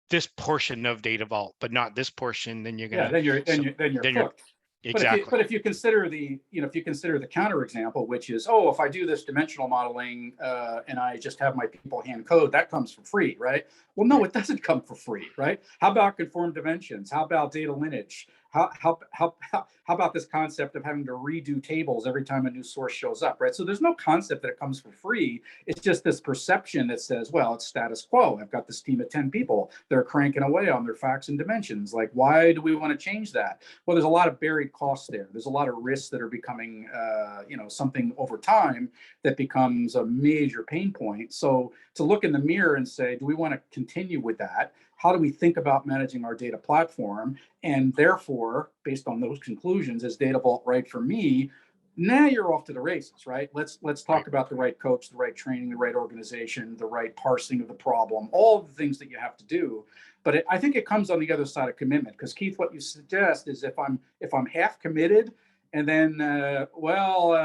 this portion of Data Vault, but not this portion, then you're gonna, then you're cooked. exactly. But if you consider the counterexample, which is, oh, if I do this dimensional modeling and I just have my people hand code, that comes for free, right? Well, no, it doesn't come for free, right? How about conformed dimensions? How about data lineage? How about this concept of having to redo tables every time a new source shows up, right? So there's no concept that it comes for free. It's just this perception that says, well, it's status quo. I've got this team of 10 people. They're cranking away on their facts and dimensions. Like, why do we want to change that? Well, there's a lot of buried costs there. There's a lot of risks that are becoming, something over time that becomes a major pain point. So to look in the mirror and say, do we want to continue with that? How do we think about managing our data platform? And therefore, based on those conclusions, is Data Vault right for me? Now you're off to the races, right? Let's talk about the right coach, the right training, the right organization, the right parsing of the problem, all of the things that you have to do. But I think it comes on the other side of commitment, because Keith, what you suggest is if I'm half committed, and then,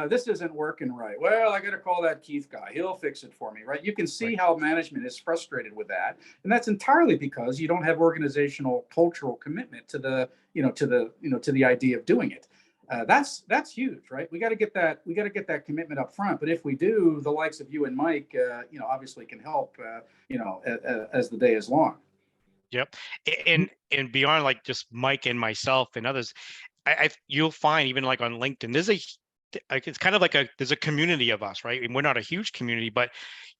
this isn't working right. Well, I got to call that Keith guy. He'll fix it for me, right? You can see how management is frustrated with that, and that's entirely because you don't have organizational cultural commitment to the idea of doing it. That's huge, right? We got to get that commitment up front. But if we do, the likes of you and Mike, obviously can help, as the day is long. Yep. And beyond like just Mike and myself and others, you'll find even like on LinkedIn, it's kind of like there's a community of us, right? And we're not a huge community, but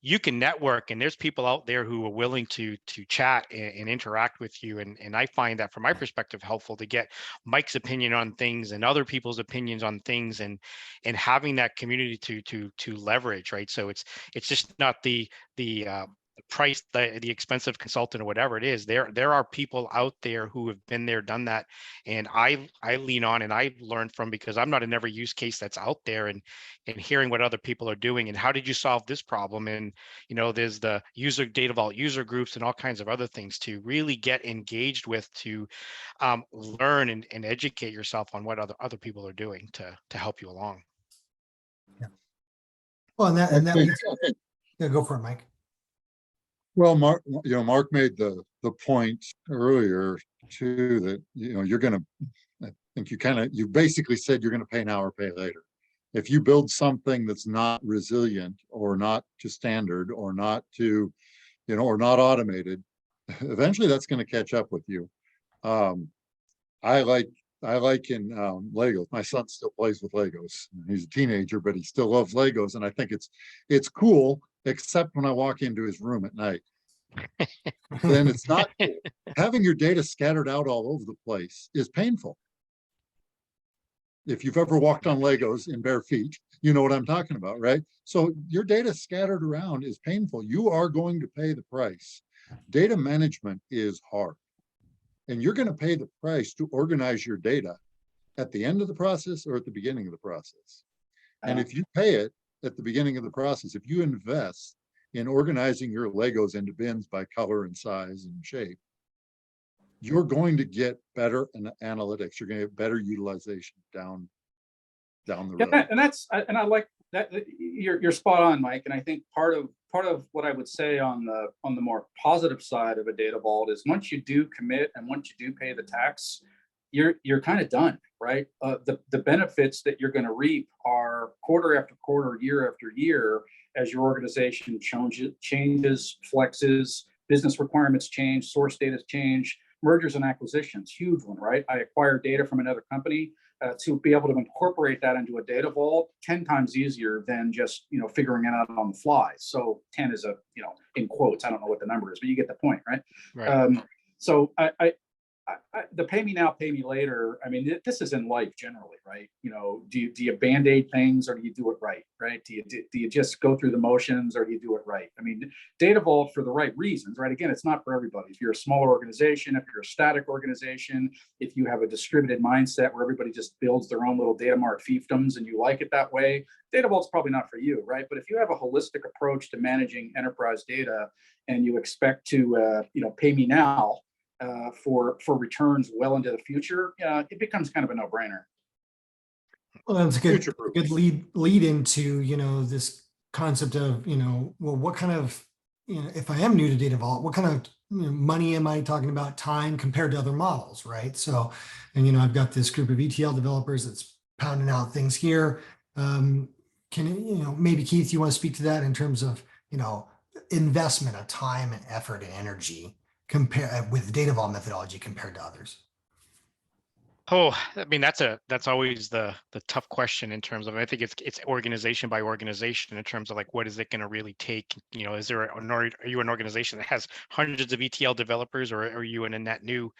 you can network, and there's people out there who are willing to chat and interact with you. And I find that from my perspective helpful to get Mike's opinion on things and other people's opinions on things, and having that community to leverage, right? So it's just not the price, the expensive consultant or whatever it is. There are people out there who have been there, done that, and I lean on and I learn from, because I'm not in every use case that's out there, and hearing what other people are doing and how did you solve this problem. And there's the Data Vault user groups and all kinds of other things to really get engaged with, to learn and educate yourself on what other people are doing to help you along. Yeah. Well, and that leads, yeah, go for it, Mike. Well, Mark made the point earlier too, that you're going to, think you basically said you're going to pay now or pay later. If you build something that's not resilient or not to standard or not to, or not automated, eventually that's going to catch up with you. I like in Legos. My son still plays with Legos. He's a teenager, but he still loves Legos, and I think it's cool, except when I walk into his room at night. Then it's not cool. Having your data scattered out all over the place is painful. If you've ever walked on Legos in bare feet, you know what I'm talking about, right? So your data scattered around is painful. You are going to pay the price. Data management is hard. And you're going to pay the price to organize your data at the end of the process or at the beginning of the process. And if you pay it at the beginning of the process, if you invest in organizing your Legos into bins by color and size and shape, you're going to get better analytics. You're going to get better utilization down the road. And I like that. You're spot on, Mike. And I think part of what I would say on the more positive side of a data vault is once you do commit and once you do pay the tax, you're kind of done, right? The benefits that you're going to reap are quarter after quarter, year after year, as your organization changes, flexes, business requirements change, source data change, mergers and acquisitions, huge one, right? I acquire data from another company. To be able to incorporate that into a data vault 10 times easier than just figuring it out on the fly. So 10 is in quotes, I don't know what the number is, but you get the point, right? Right. So the pay me now, pay me later. I mean, this is in life generally, right? Do you band-aid things or do you do it right? Right? Do you just go through the motions or do you do it right? I mean, data vault for the right reasons, right? Again, it's not for everybody. If you're a smaller organization, if you're a static organization, if you have a distributed mindset where everybody just builds their own little data mart fiefdoms and you like it that way, data vault's probably not for you, right? But if you have a holistic approach to managing enterprise data and you expect to, pay me now, for returns well into the future, it becomes kind of a no-brainer. Well, that's a good Future-proof. good lead into this concept of well, what kind of if I am new to Data Vault, what kind of money am I talking about, time compared to other models, right? So, and I've got this group of ETL developers that's pounding out things here. Can maybe Keith, you want to speak to that in terms of investment of time and effort and energy compare with Data Vault methodology compared to others? Oh, I mean, that's always the tough question in terms of, I think it's organization by organization in terms of like, what is it going to really take? Is there are you an organization that has hundreds of ETL developers, or are you in a net new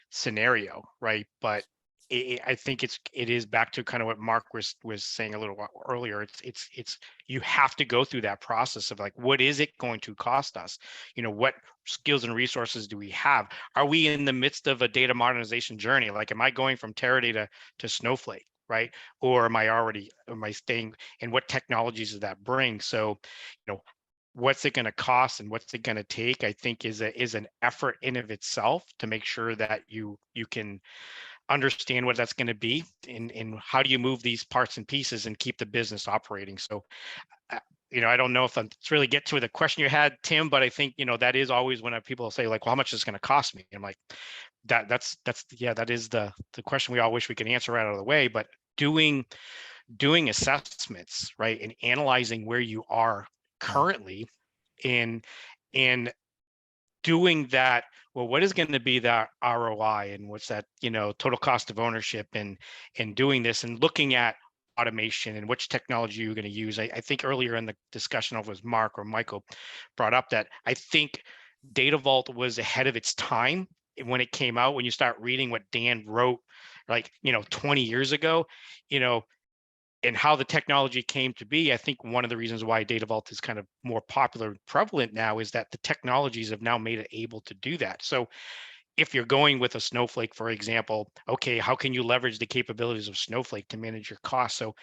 scenario, right? But I think it is back to kind of what Mark was saying a little while earlier. It's you have to go through that process of like, what is it going to cost us? What skills and resources do we have? Are we in the midst of a data modernization journey? Like, am I going from Teradata to Snowflake, right? Or am I staying, and what technologies does that bring? So, what's it going to cost and what's it going to take, I think is an effort in of itself to make sure that you can understand what that's going to be, and how do you move these parts and pieces and keep the business operating. So I don't know if it's really get to the question you had, Tim, but I think that is always when people say like, well, how much is it going to cost me? I'm like, that is the question we all wish we could answer right out of the way. But doing assessments, right, and analyzing where you are currently, and doing that, well, what is going to be that ROI, and what's that, total cost of ownership, and doing this and looking at automation and which technology you're going to use. I think earlier in the discussion, it was Mark or Michael brought up that I think Data Vault was ahead of its time when it came out. When you start reading what Dan wrote, like, 20 years ago, and how the technology came to be, I think one of the reasons why Data Vault is kind of more popular and prevalent now is that the technologies have now made it able to do that. So if you're going with a Snowflake, for example, okay, how can you leverage the capabilities of Snowflake to manage your costs? So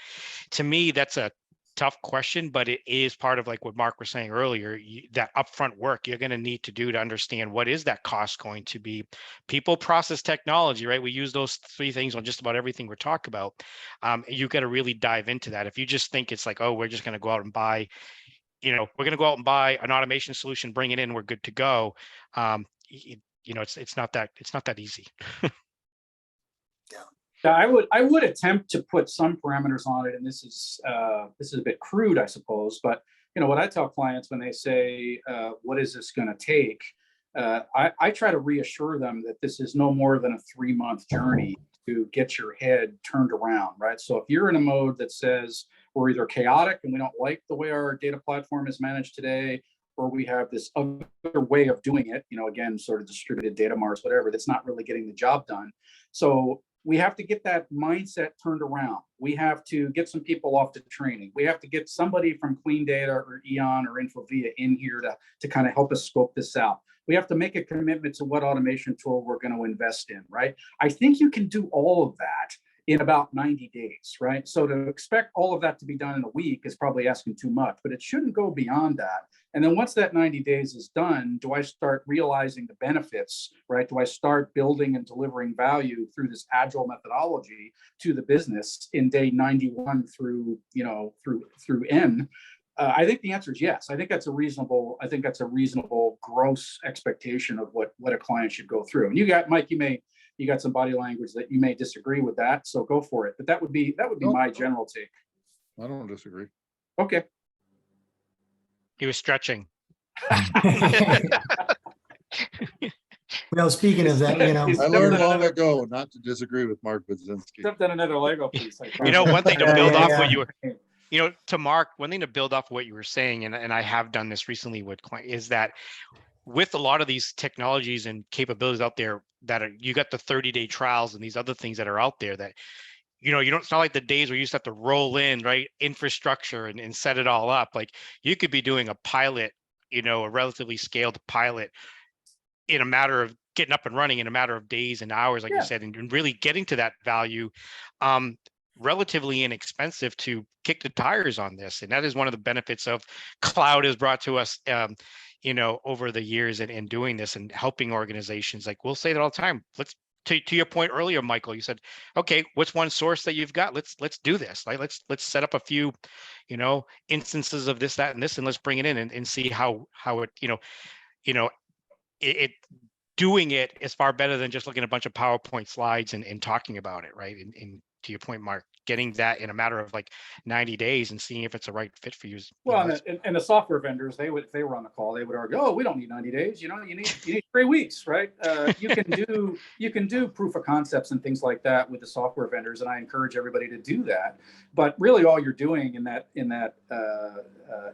to me, that's a tough question, but it is part of like what Mark was saying earlier, that upfront work you're going to need to do to understand what is that cost going to be. People, process, technology, right? We use those three things on just about everything we're talking about. You got to really dive into that. If you just think it's like, oh, we're just going to go out and buy, we're going to go out and buy an automation solution, bring it in, we're good to go. It's not that easy. Yeah, Yeah, I would attempt to put some parameters on it, and this is a bit crude, I suppose. But what I tell clients when they say, "What is this going to take?" I try to reassure them that this is no more than a 3-month journey to get your head turned around, right? So if you're in a mode that says we're either chaotic and we don't like the way our data platform is managed today, or we have this other way of doing it, again, sort of distributed data marts, whatever, that's not really getting the job done. So we have to get that mindset turned around. We have to get some people off to training. We have to get somebody from Clean Data or Eon or Infovia in here to kind of help us scope this out. We have to make a commitment to what automation tool we're going to invest in, right? I think you can do all of that in about 90 days, right? So to expect all of that to be done in a week is probably asking too much, but it shouldn't go beyond that. And then once that 90 days is done, do I start realizing the benefits, right? Do I start building and delivering value through this agile methodology to the business in day 91 through N? I think the answer is yes. I think that's a reasonable gross expectation of what a client should go through. And you got, Mike, you got some body language that you may disagree with that, so go for it. But that would be my general take. I don't disagree. Okay. He was stretching. Well, speaking of that, I learned long ago not to disagree with Mark Budzinski. Stepped on another Lego piece. One thing to build off what you Yeah. were, to Mark, one thing to build off what you were saying, and I have done this recently with clients, is that with a lot of these technologies and capabilities out there you got the 30-day trials and these other things that are out there that, it's not like the days where you used to have to roll in, right, infrastructure and set it all up. Like you could be doing a pilot, a relatively scaled pilot in a matter of getting up and running in a matter of days and hours, like you said, and really getting to that value. Relatively inexpensive to kick the tires on this. And that is one of the benefits of cloud has brought to us, over the years and doing this and helping organizations. Like we'll say that all the time. Let's to your point earlier, Michael, you said, okay, what's one source that you've got? Let's do this. Like let's set up a few, instances of this, that, and this, and let's bring it in and see how it, it doing it is far better than just looking at a bunch of PowerPoint slides and talking about it, right? And to your point, Mark, getting that in a matter of like 90 days and seeing if it's a right fit for you. Well, and the software vendors, if they were on the call, they would argue, oh, we don't need 90 days. You need 3 weeks, right? You can do proof of concepts and things like that with the software vendors, and I encourage everybody to do that. But really, all you're doing in that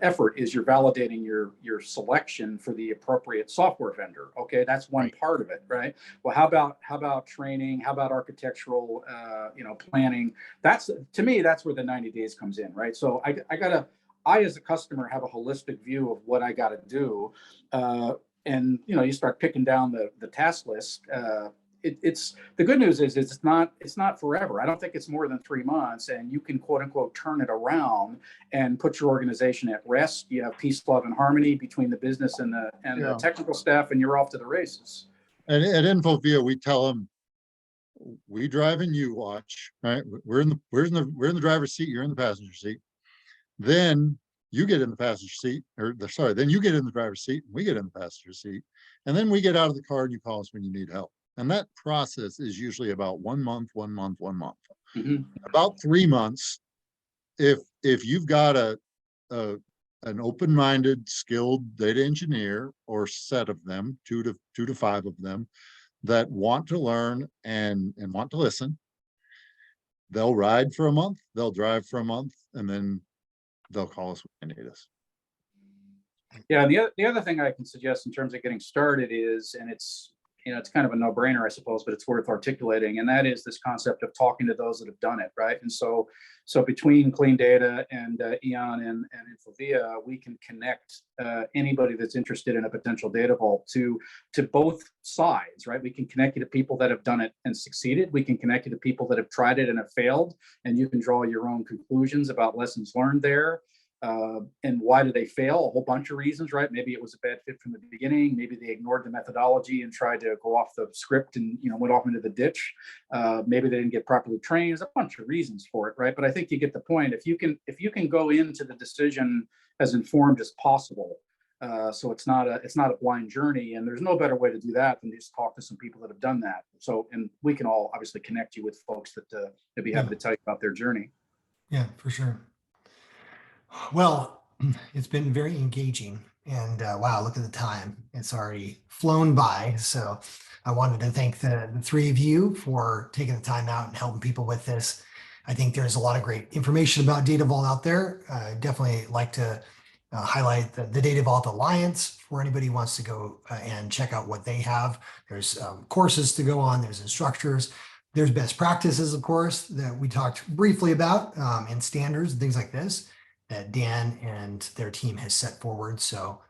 effort is you're validating your selection for the appropriate software vendor. Okay, that's one part of it, right? Well, how about training? How about architectural, planning? To me, that's where the 90 days comes in, right? So I as a customer have a holistic view of what I got to do, and you start picking down the task list. It's the good news is it's not forever. I don't think it's more than 3 months, and you can quote unquote turn it around and put your organization at rest. You have peace, love, and harmony between the business and the technical staff, and you're off to the races. And at Infovia, we tell them, we drive and you watch, right? We're in the driver's seat, you're in the passenger seat. Then you get in the passenger seat, then you get in the driver's seat, and we get in the passenger seat. And then we get out of the car and you call us when you need help. And that process is usually about 1 month. Mm-hmm. About 3 months, if you've got an open-minded, skilled data engineer or set of them, 2 to 5 of them, that want to learn and want to listen, they'll ride for a month, they'll drive for a month, and then they'll call us when they need us. Yeah, and the other thing I can suggest in terms of getting started is, and it's kind of a no-brainer, I suppose, but it's worth articulating, and that is this concept of talking to those that have done it, right? And so between Clean Data and Eon and Infovia, we can connect anybody that's interested in a potential data vault to both sides, right? We can connect you to people that have done it and succeeded. We can connect you to people that have tried it and have failed, and you can draw your own conclusions about lessons learned there. And why did they fail? A whole bunch of reasons, right? Maybe it was a bad fit from the beginning. Maybe they ignored the methodology and tried to go off the script and went off into the ditch. Maybe they didn't get properly trained. There's a bunch of reasons for it, right? But I think you get the point. If you can go into the decision as informed as possible, So it's not a blind journey, and there's no better way to do that than just talk to some people that have done that. So, and we can all obviously connect you with folks that'd be happy to tell you about their journey. Yeah, for sure. Well, it's been very engaging, and wow, look at the time. It's already flown by. So I wanted to thank the three of you for taking the time out and helping people with this. I think there's a lot of great information about Data Vault out there. Definitely like to highlight the Data Vault Alliance for anybody who wants to go and check out what they have. There's courses to go on, there's instructors, there's best practices, of course, that we talked briefly about, and standards and things like this that Dan and their team has set forward. So,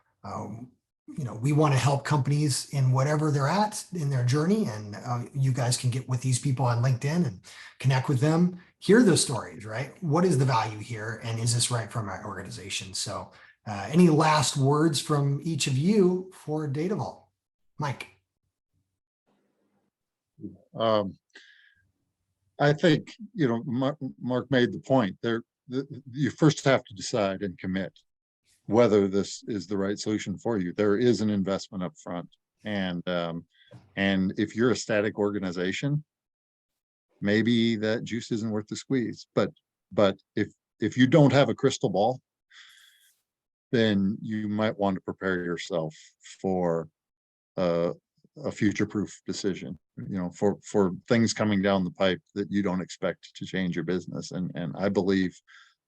we want to help companies in whatever they're at in their journey. And you guys can get with these people on LinkedIn and connect with them, hear those stories, right? What is the value here? And is this right for my organization? So any last words from each of you for Data Vault? Mike. I think, Mark made the point there. You first have to decide and commit whether this is the right solution for you. There is an investment up front. And if you're a static organization, maybe that juice isn't worth the squeeze. But if you don't have a crystal ball, then you might want to prepare yourself for a future-proof decision, for things coming down the pipe that you don't expect to change your business. And I believe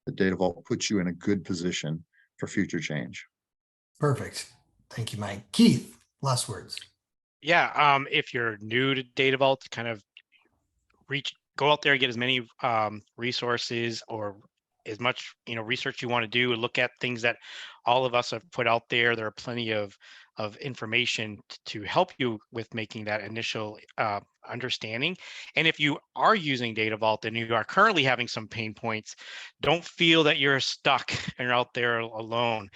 that Data Vault puts you in a good position for future change. Perfect. Thank you, Mike. Keith, last words. Yeah. If you're new to Data Vault, kind of go out there and get as many resources or as much research you want to do, and look at things that all of us have put out there. There are plenty of information to help you with making that initial understanding. And if you are using Data Vault and you are currently having some pain points, don't feel that you're stuck and you're out there alone.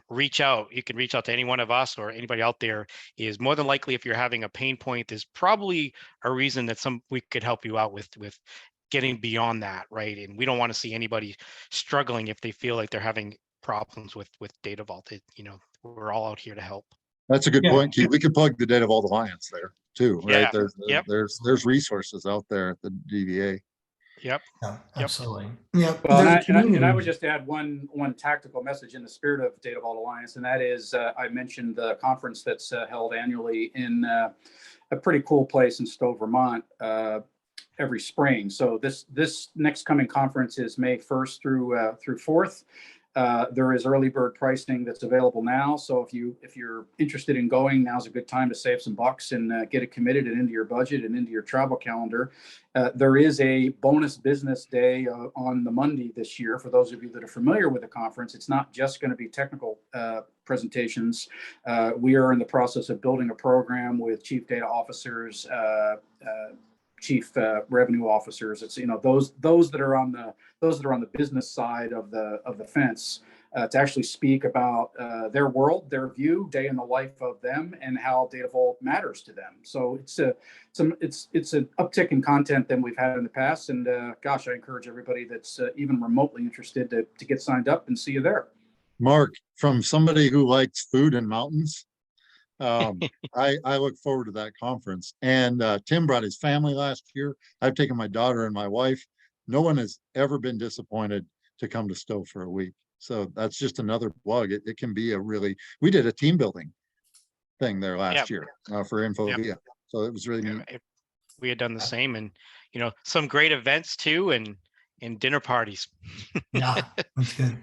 Reach out. You can reach out to any one of us or anybody out there. Is more than likely, if you're having a pain point, there's probably a reason that we could help you out with getting beyond that, right? And we don't want to see anybody struggling if they feel like they're having problems with Data Vault. We're all out here to help. That's a good point, Keith. We could plug the Data Vault Alliance there too, right? Yeah. There's resources out there at the DVA. Yep. Yeah, absolutely. Yep. Well, and I would just add one tactical message in the spirit of Data Vault Alliance, and that is I mentioned the conference that's held annually in a pretty cool place in Stowe, Vermont, every spring. So this next coming conference is May 1st through 4th. There is early bird pricing that's available now. So if you're interested in going, now's a good time to save some bucks and get it committed and into your budget and into your travel calendar. There is a bonus business day on the Monday this year. For those of you that are familiar with the conference, it's not just going to be technical presentations. We are in the process of building a program with chief data officers, chief revenue officers. It's those that are on the business side of the fence to actually speak about their world, their view, day in the life of them, and how Data Vault matters to them. So it's an uptick in content than we've had in the past. And gosh, I encourage everybody that's even remotely interested to get signed up and see you there. Mark, from somebody who likes food and mountains, I look forward to that conference. And Tim brought his family last year. I've taken my daughter and my wife. No one has ever been disappointed to come to Stowe for a week. So that's just another plug. It can be we did a team building thing there last year for InfoVia. Yep. So it was really neat. We had done the same, and some great events too, and dinner parties. Yeah, that's good.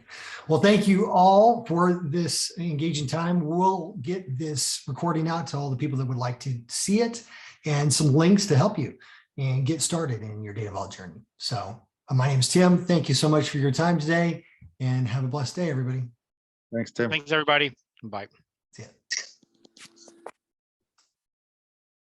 Well, thank you all for this engaging time. We'll get this recording out to all the people that would like to see it, and some links to help you and get started in your Data Vault journey. So my name is Tim. Thank you so much for your time today, and have a blessed day, everybody. Thanks, Tim. Thanks, everybody. Bye.